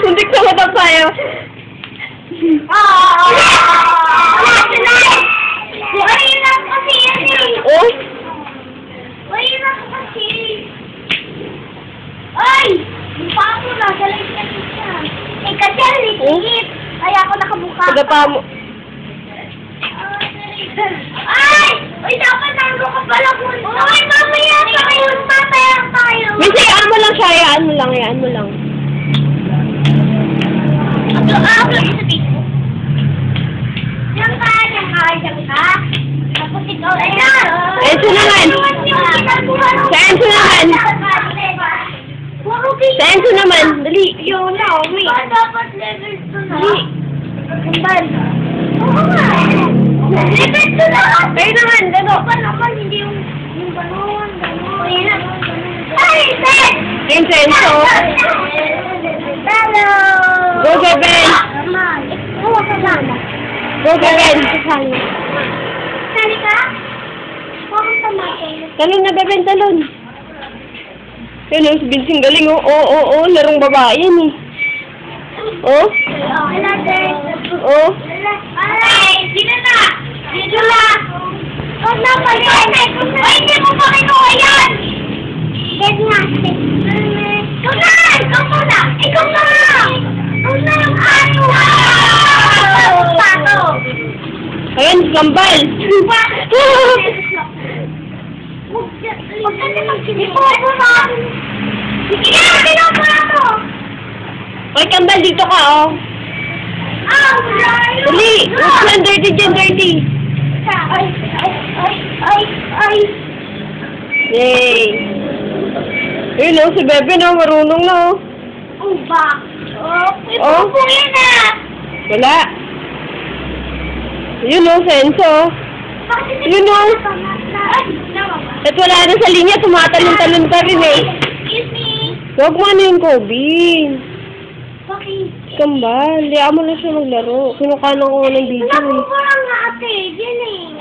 Muntik na matapayo. Oh? Mahirap kasi. Ay! Yung paa mo na, galing kasi siya. Eh, kasi ang liit. Kaya ako nakabuka. Taga pa mo. Ay! Uy, dapat nandun ka pala po. Uy, mamaya tayo. Mamaya tayo. Minsan, hayaan mo lang siya. Hayaan mo lang. Ako lang sa Facebook. Diyan ka. Tapos ikaw, ayan. Enzo naman. Sa Enzo naman. Sa Enzo naman. Dali. Yun na, may. Dapat level 2 na. Dali. Kumbal. Oo nga. Level 2 na. Kayo naman. Dito. Pa naman, hindi yung gano'n. Ay, Sen! Enzo. Hello! Go, Beben. Oo, kasama. Go, Beben. Sali ka? Bakit tamatay? Talon na, Beben. Talon. Yun, si Binsing galing, oh. Oo. Larong babae yan, eh. Oh? Oh? Ay, dito na! Dito na! Huwag na pa yan! Ay, hindi mo pa kinuha yan! Yes nga, ikaw na! Ikaw muna! Ikaw na! Ikaw na yung ato! Pato! Ayan, kambal. Huwag ka naman kinipopo na! Sige na! Kinopo na to! Hoy, kambal, dito ka, oh. Dali! Huwag lang dirty dyan, dirty. Ay! Yay! Ayun, oh, si Bebe, no, marunong na, oh. Ang ba? Oh? Ipupo yan na! Wala. Yun, oh, Senso. Yun, oh. At wala na sa linya, tumatalon-talon ka rin, eh. Excuse me. Huwag mo na yung Kobe. Bakit? Kambal, liya mo na siya maglaro. Kinukanan ko ng video, eh. Nakuha nga ate, yan eh.